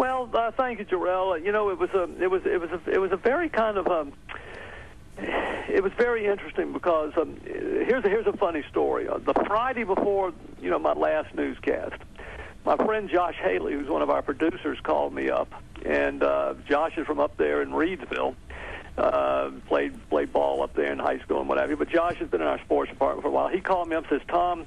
Well, thank you, Jarrell. You know, it was a very kind of it was very interesting because here's a funny story. The Friday before, you know, my last newscast, my friend Josh Haley, who's one of our producers, called me up, and Josh is from up there in Reedsville. Played ball up there in high school and what have you. But Josh has been in our sports department for a while. He called me up and says, Tom,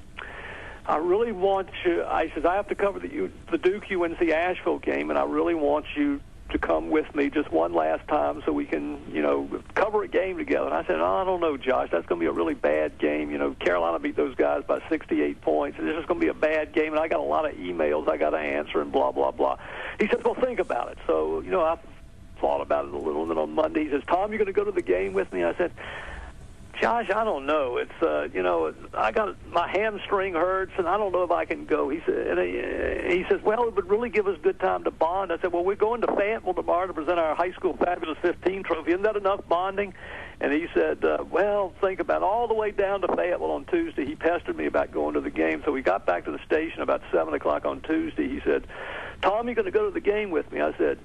I really want you. I have to cover the Duke UNC Asheville game, and I really want you to come with me just one last time so we can, you know, cover a game together. And I said, I don't know, Josh. That's going to be a really bad game. You know, Carolina beat those guys by 68 points. And this is going to be a bad game, and I got a lot of emails I got to answer and blah, blah, blah. He said, well, think about it. So, you know, I thought about it a little, and then on Monday he says, Tom, you're going to go to the game with me? I said, Josh, I don't know. It's you know, I got my hamstring hurts, and I don't know if I can go. He said, and he says, well, it would really give us good time to bond. I said, well, we're going to Fayetteville tomorrow to present our high school Fabulous 15 trophy. Isn't that enough bonding? And he said, well, think about it. All the way down to Fayetteville on Tuesday, he pestered me about going to the game. So we got back to the station about 7 o'clock on Tuesday. He said, Tom, you going to go to the game with me? I said,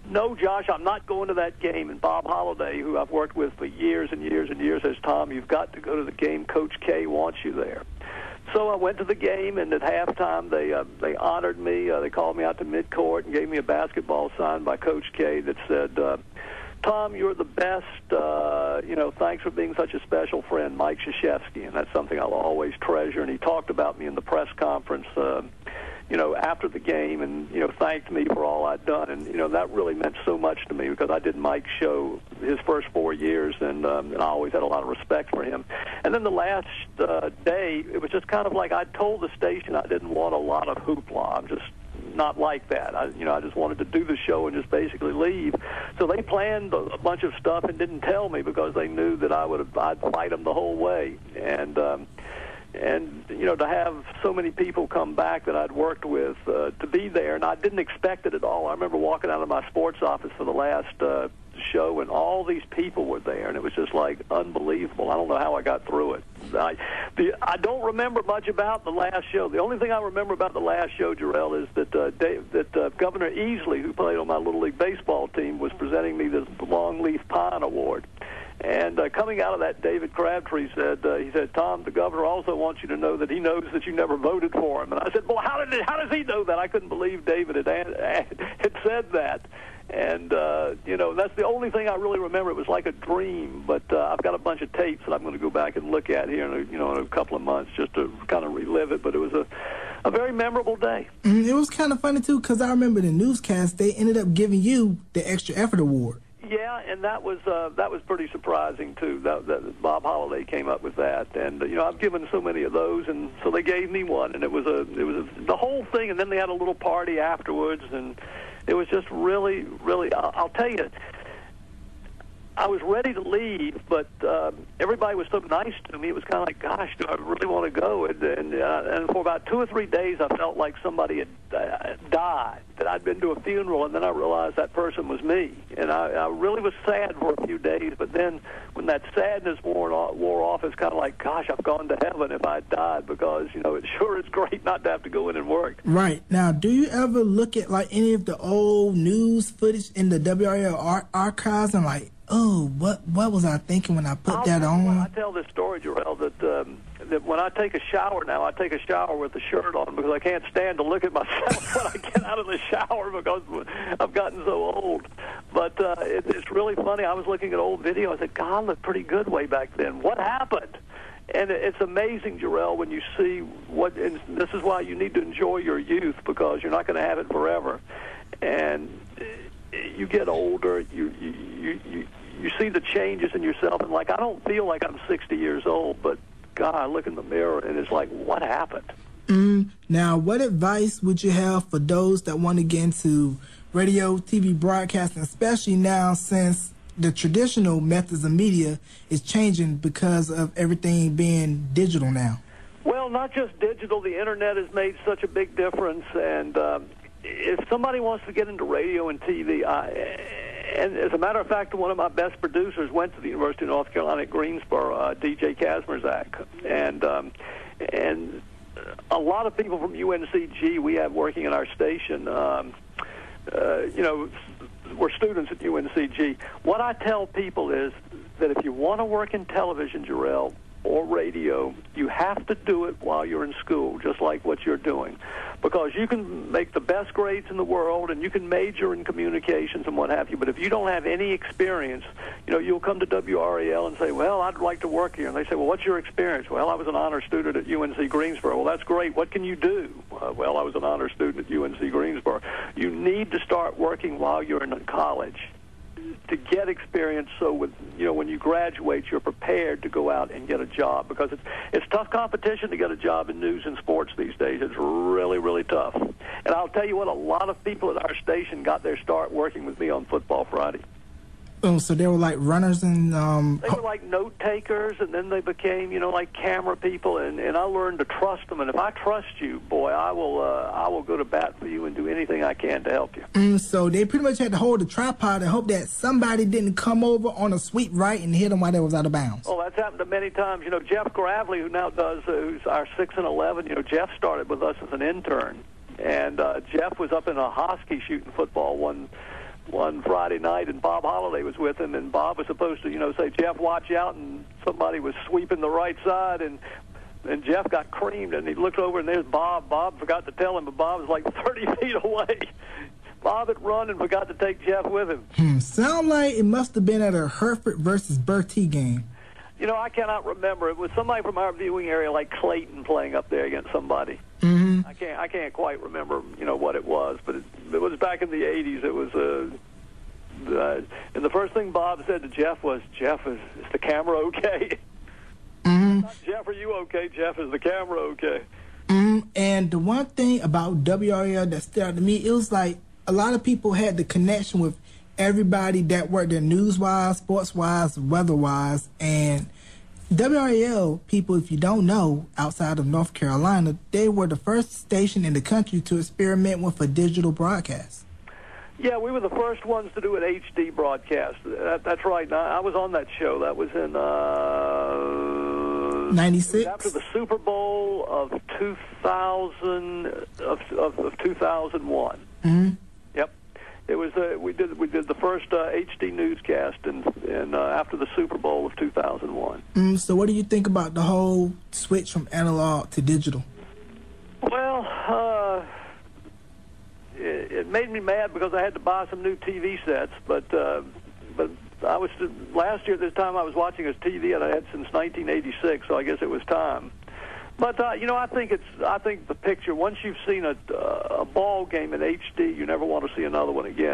no, Josh, I'm not going to that game. And Bob Holliday, who I've worked with for years and years and years, says, Tom, you've got to go to the game. Coach K wants you there. So I went to the game, and at halftime they honored me. They called me out to midcourt and gave me a basketball signed by Coach K that said, Tom, you're the best. You know, thanks for being such a special friend, Mike Krzyzewski. And that's something I'll always treasure. And he talked about me in the press conference you know, after the game, and, you know, thanked me for all I'd done. And, you know, that really meant so much to me because I did Mike's show his first 4 years, and I always had a lot of respect for him. And then the last day, it was just kind of like I told the station I didn't want a lot of hoopla. I'm just not like that. I just wanted to do the show and just basically leave. So they planned a bunch of stuff and didn't tell me because they knew that I'd fight them the whole way. And, you know, to have so many people come back that I'd worked with, to be there, and I didn't expect it at all. I remember walking out of my sports office for the last show, and all these people were there, and it was just, like, unbelievable. I don't know how I got through it. I don't remember much about the last show. The only thing I remember about the last show, Jarrell, is that Governor Easley, who played on my Little League baseball team, was presenting me this Longleaf Pine Award. And coming out of that, David Crabtree said, he said, Tom, the governor also wants you to know that he knows that you never voted for him. And I said, well, how does he know that? I couldn't believe David had said that. And, you know, that's the only thing I really remember. It was like a dream. But I've got a bunch of tapes that I'm going to go back and look at here in a couple of months just to kind of relive it. But it was a very memorable day. It was kind of funny, too, because I remember the newscast, they ended up giving you the Extra Effort Award. Yeah, and that was pretty surprising too. That Bob Holliday came up with that, and you know, I've given so many of those, and so they gave me one, and it was the whole thing, and then they had a little party afterwards, and it was just really, really. I'll tell you, I was ready to leave, but everybody was so nice to me. It was kind of like, gosh, do I really want to go? And for about 2 or 3 days, I felt like somebody had died, that I'd been to a funeral, and then I realized that person was me. And I really was sad for a few days, but then when that sadness wore off, it's kind of like, gosh, I've gone to heaven if I died, because, you know, it sure is great not to have to go in and work. Right. Now, do you ever look at, like, any of the old news footage in the WRL archives and, like, oh, what was I thinking when I put that on? I tell this story, Jarrell, that when I take a shower now, I take a shower with the shirt on because I can't stand to look at myself when I get out of the shower because I've gotten so old. But it's really funny. I was looking at old video. I said, God, I looked pretty good way back then. What happened? And it's amazing, Jarrell, when you see what, and this is why you need to enjoy your youth, because you're not going to have it forever. And you get older, you see the changes in yourself, and like, I don't feel like I'm 60 years old, but God, I look in the mirror and it's like, what happened? Now, what advice would you have for those that want to get into radio, TV broadcasting, especially now since the traditional methods of media is changing because of everything being digital now? Well, not just digital. The internet has made such a big difference, and if somebody wants to get into radio and TV, and as a matter of fact, one of my best producers went to the University of North Carolina at Greensboro, DJ Kazmierzak, and a lot of people from UNCG we have working in our station we're students at UNCG. What I tell people is that if you want to work in television, Jarrell, or radio, you have to do it while you're in school, just like what you're doing, because you can make the best grades in the world and you can major in communications and what have you, but if you don't have any experience, you'll come to WRAL and say, well, I'd like to work here, and they say, well, what's your experience? Well, I was an honor student at UNC Greensboro. Well, that's great. What can you do? Well, I was an honor student at UNC Greensboro. You need to start working while you're in college to get experience, so when you graduate, you're prepared to go out and get a job, because it's tough competition to get a job in news and sports these days. It's really, really tough. And I'll tell you what, a lot of people at our station got their start working with me on Football Friday. Oh, so they were like runners and... They were like note takers, and then they became, like camera people, and I learned to trust them. And if I trust you, boy, I will go to bat for you and do anything I can to help you. So they pretty much had to hold the tripod and hope that somebody didn't come over on a sweep right and hit them while they was out of bounds. Oh, that's happened to many times. Jeff Gravely, who now does, who's our 6 and 11, Jeff started with us as an intern. And Jeff was up in a Hosky shooting football one Friday night, and Bob Holliday was with him, and Bob was supposed to, say, Jeff, watch out, and somebody was sweeping the right side, and Jeff got creamed, and he looked over, and there's Bob. Bob forgot to tell him, but Bob was like 30 feet away. Bob had run and forgot to take Jeff with him. Sound like it must have been at a Hereford versus Bertie game. I cannot remember. It was somebody from our viewing area, like Clayton, playing up there against somebody. Mm-hmm. I can't quite remember, what it was, but it was back in the 80s. It was, and the first thing Bob said to Jeff was, Jeff, is the camera okay? Mm-hmm. Not, Jeff, are you okay? Jeff, is the camera okay? Mm-hmm. And the one thing about WRL that stood out to me, it was like a lot of people had the connection with everybody that worked there, news-wise, sports-wise, weather-wise, and WRAL people, if you don't know, outside of North Carolina, they were the first station in the country to experiment with a digital broadcast. Yeah, we were the first ones to do an HD broadcast. That's right. I was on that show. That was in 96. After the Super Bowl of 2000 of 2001. Mm-hmm. Yep. It was we did the first HD newscast and after the Super Bowl of 2001. So what do you think about the whole switch from analog to digital? Well, it made me mad because I had to buy some new TV sets, but I was last year at this time I was watching his TV and I had since 1986, so I guess it was time. But I think the picture, once you've seen a ball game in HD, you never want to see another one again.